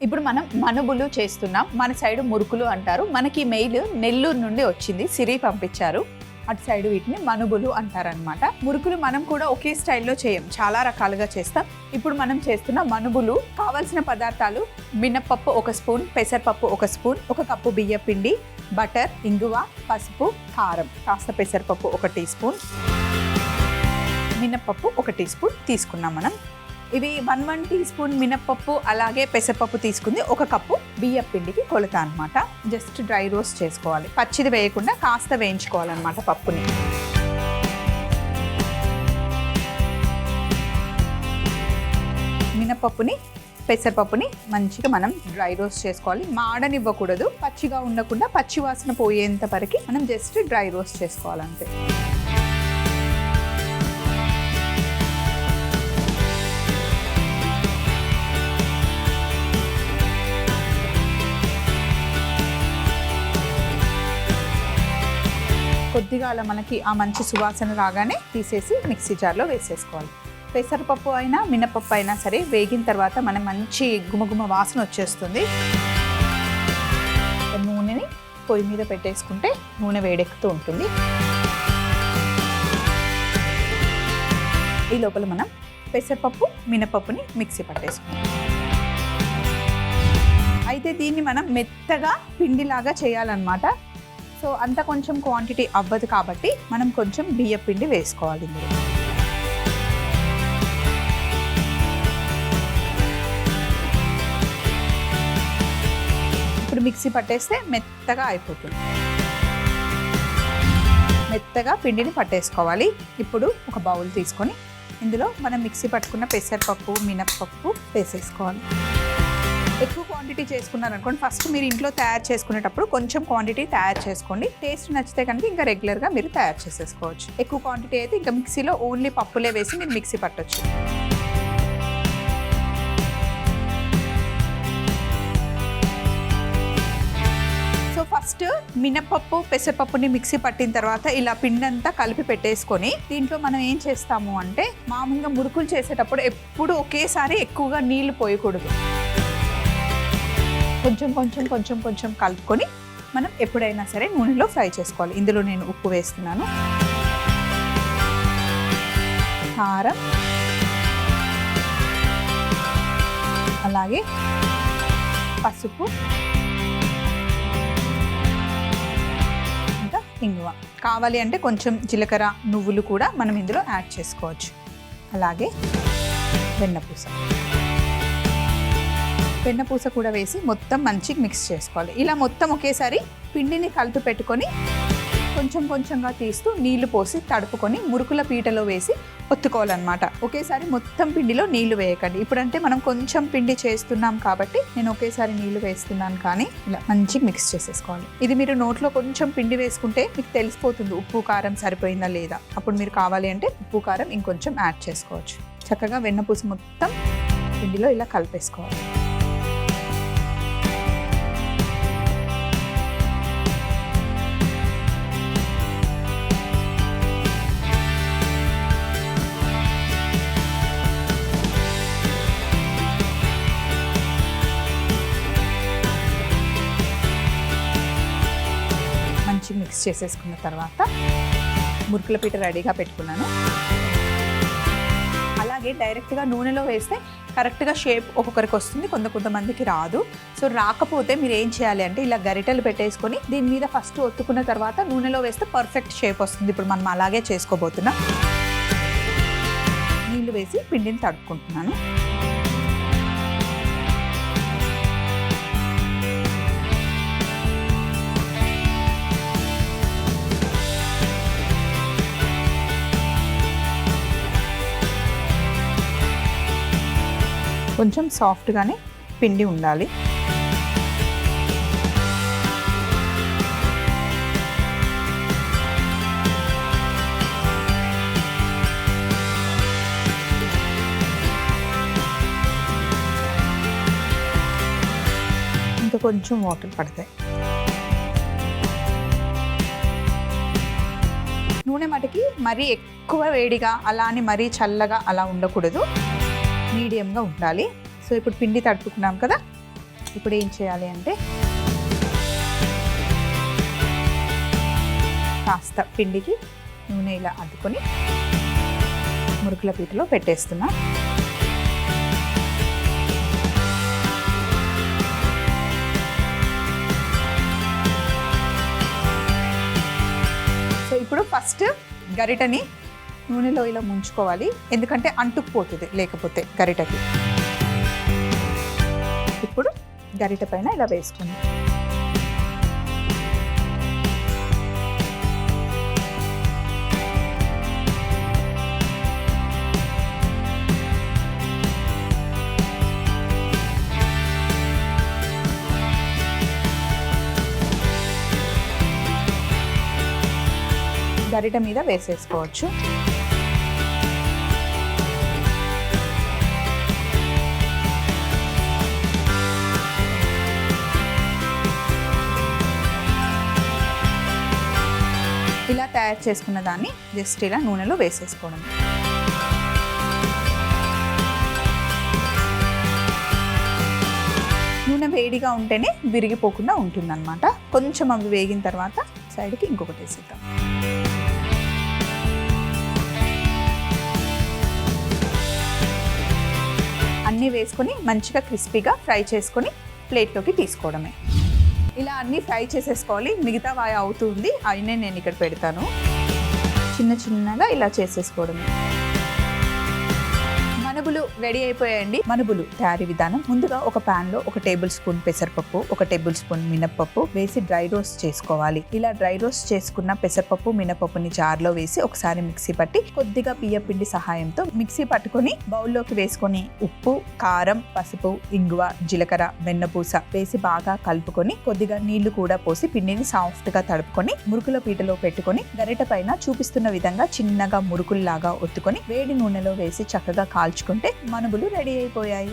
ఇప్పుడు మనం మనుబులు చేస్తున్నాం. మన సైడ్ మురుకులు అంటారు. మనకి మెయిల్ నెల్లూరు నుండి వచ్చింది, సిరి పంపించారు. అటు సైడ్ వీటిని మనుబులు అంటారనమాట. మురుకులు మనం కూడా ఒకే స్టైల్లో చేయం, చాలా రకాలుగా చేస్తాం. ఇప్పుడు మనం చేస్తున్న మనుబులు కావాల్సిన పదార్థాలు: మినప్పప్పు 1 స్పూన్, పెసరపప్పు 1 స్పూన్, 1 కప్పు బియ్య పిండి, బటర్, ఇంగువ, పసుపు, కారం, కాస్త పెసరపప్పు 1 టీ స్పూన్, మినప్పప్పు 1 టీ స్పూన్ తీసుకున్నాం మనం. ఇవి 1 టీ స్పూన్ మినప్పప్పు అలాగే పెసరపప్పు తీసుకుంది 1 కప్పు బియ్య పిండికి కొలత అనమాట. జస్ట్ డ్రై రోస్ట్ చేసుకోవాలి, పచ్చిది వేయకుండా కాస్త వేయించుకోవాలన్నమాట పప్పుని. మినప్పప్పుని పెసరపప్పుని మంచిగా మనం డ్రై రోస్ట్ చేసుకోవాలి. మాడనివ్వకూడదు, పచ్చిగా ఉండకుండా పచ్చి వాసన పోయేంత వరకు మనం జస్ట్ డ్రై రోస్ట్ చేసుకోవాలంతే. కొద్దిగా అలా మనకి ఆ మంచి సువాసన రాగానే తీసేసి మిక్సీ జార్లో వేసేసుకోవాలి. పెసరపప్పు అయినా మినపప్పు అయినా సరే వేగిన తర్వాత మనం మంచి గుమగుమ వాసన వచ్చేస్తుంది. నూనెని పొయ్యి మీద పెట్టేసుకుంటే నూనె వేడెక్కుతూ ఉంటుంది. ఈ లోపల మనం పెసరపప్పు మినపప్పుని మిక్సీ పట్టేసుకుంటాం. అయితే దీన్ని మనం మెత్తగా పిండిలాగా చేయాలన్నమాట. సో అంత కొంచెం క్వాంటిటీ అవ్వదు కాబట్టి మనం కొంచెం బియ్య పిండి వేసుకోవాలి ఇందులో. ఇప్పుడు మిక్సీ పట్టేస్తే మెత్తగా అయిపోతుంది. మెత్తగా పిండిని పట్టేసుకోవాలి. ఇప్పుడు ఒక బౌల్ తీసుకొని ఇందులో మనం మిక్సీ పట్టుకున్న పెసరపప్పు మినప్పప్పు వేసేసుకోవాలి. ఎక్కువ క్వాంటిటీ చేసుకున్నారనుకోండి, ఫస్ట్ మీరు ఇంట్లో తయారు చేసుకునేటప్పుడు కొంచెం క్వాంటిటీ తయారు చేసుకోండి. టేస్ట్ నచ్చితే కనుక ఇంకా రెగ్యులర్గా మీరు తయారు చేసేసుకోవచ్చు. ఎక్కువ క్వాంటిటీ అయితే ఇంకా మిక్సీలో ఓన్లీ పప్పులే వేసి మీరు మిక్సీ పట్టొచ్చు. సో ఫస్ట్ మినపప్పు పెసరపప్పుని మిక్సీ పట్టిన తర్వాత ఇలా పిండి అంతా కలిపి పెట్టేసుకొని దీంట్లో మనం ఏం చేస్తాము అంటే, మామూలుగా మురుకులు చేసేటప్పుడు ఎప్పుడు ఒకేసారి ఎక్కువగా నీళ్లు పోయకూడదు. కొంచెం కొంచెం కొంచెం కొంచెం కలుపుకొని మనం ఎప్పుడైనా సరే నూనెలో ఫ్రై చేసుకోవాలి. ఇందులో నేను ఉప్పు వేస్తున్నాను, కారం, అలాగే పసుపు, ఇంకా ఇంగువ. కావాలి అంటే కొంచెం జీలకర్ర నువ్వులు కూడా మనం ఇందులో యాడ్ చేసుకోవచ్చు. అలాగే వెన్నపూస కూడా వేసి మొత్తం మంచిగా మిక్స్ చేసుకోవాలి. ఇలా మొత్తం ఒకేసారి పిండిని కలిపి పెట్టుకొని కొంచెం కొంచెంగా తీస్తూ నీళ్లు పోసి తడుపుకొని మురుకుల పీటలో వేసి ఒత్తుకోవాలన్నమాట. ఒకేసారి మొత్తం పిండిలో నీళ్లు వేయకండి. ఇప్పుడంటే మనం కొంచెం పిండి చేస్తున్నాం కాబట్టి నేను ఒకేసారి నీళ్లు వేస్తున్నాను, కానీ ఇలా మంచిగా మిక్స్ చేసేసుకోవాలి. ఇది మీరు నోట్లో కొంచెం పిండి వేసుకుంటే మీకు తెలిసిపోతుంది ఉప్పు కారం సరిపోయిందా లేదా. అప్పుడు మీరు కావాలి అంటే ఉప్పు కారం ఇంకొంచెం యాడ్ చేసుకోవచ్చు. చక్కగా వెన్నపూస మొత్తం పిండిలో ఇలా కలిపేసుకోవాలి. మిక్స్ చేసేసుకున్న తర్వాత మురుకుల పీట రెడీగా పెట్టుకున్నాను. అలాగే డైరెక్ట్గా నూనెలో వేస్తే కరెక్ట్గా షేప్ ఒక్కొక్కరికి వస్తుంది, కొంతమందికి రాదు. సో రాకపోతే మీరు ఏం చేయాలి అంటే ఇలా గరిటెలు పెట్టేసుకొని దీని మీద ఫస్ట్ ఒత్తుకున్న తర్వాత నూనెలో వేస్తే పర్ఫెక్ట్ షేప్ వస్తుంది. ఇప్పుడు మనం అలాగే చేసుకోబోతున్నాం. నీళ్లు వేసి పిండిని తడుపుకుంటున్నాను. కొంచెం సాఫ్ట్గానే పిండి ఉండాలి. ఇంకా కొంచెం వాటర్ పడతాయి. నూనె మాటికి మరీ ఎక్కువ వేడిగా అలా అని మరీ చల్లగా అలా ఉండకూడదు, మీడియంగా ఉండాలి. సో ఇప్పుడు పిండి తడుపుకున్నాం కదా, ఇప్పుడు ఏం చేయాలి అంటే కాస్త పిండికి నూనె ఇలా అద్దుకొని మురుకుల పీటలో పెట్టేస్తున్నా. సో ఇప్పుడు ఫస్ట్ గరిటని నూనెలో ఇలా ముంచుకోవాలి, ఎందుకంటే అంటుకుపోతుంది లేకపోతే గరిటకి. ఇప్పుడు గరిట పైన ఇలా వేసుకోండి. గరిట మీద వేసేసుకోవచ్చు. ఇలా తయారు చేసుకున్న దాన్ని జస్ట్ ఇలా నూనెలో వేసేసుకోవడం. నూనె వేడిగా ఉంటేనే విరిగిపోకుండా ఉంటుందన్నమాట. కొంచెం అవి వేగిన తర్వాత సైడ్కి ఇంకొకటి వేసేద్దాం. అన్నీ వేసుకొని మంచిగా క్రిస్పీగా ఫ్రై చేసుకొని ప్లేట్లోకి తీసుకోవడమే. ఇలా అన్నీ ఫ్రై చేసేసుకోవాలి. మిగతా వాయి అవుతుంది, అయినే నేను ఇక్కడ పెడతాను. చిన్న చిన్నగా ఇలా చేసేసుకోవడమే. మనుబులు రెడీ అయిపోయాయండి. మనుబులు తయారీ విధానం: ముందుగా ఒక పాన్ లో 1 టేబుల్ స్పూన్ పెసరపప్పు, 1 టేబుల్ స్పూన్ మినపప్పు వేసి డ్రై రోస్ట్ చేసుకోవాలి. ఇలా డ్రై రోస్ట్ చేసుకున్న పెసరపప్పు మినపప్పుని జార్లో వేసి ఒకసారి మిక్సీ పట్టి కొద్దిగా బియ్య పిండి సహాయంతో మిక్సీ పట్టుకొని బౌల్లోకి వేసుకొని ఉప్పు, కారం, పసుపు, ఇంగువ, జీలకర్ర, వెన్నపూస వేసి బాగా కలుపుకొని కొద్దిగా నీళ్లు కూడా పోసి పిండిని సాఫ్ట్ గా తడుపుకొని మురుకుల పీటలో పెట్టుకొని గరిట పైన చూపిస్తున్న విధంగా చిన్నగా మురుకుల్లాగా ఒత్తుకొని వేడి నూనెలో వేసి చక్కగా కాల్చుకుంటే మనుబులు రెడీ అయిపోయాయి.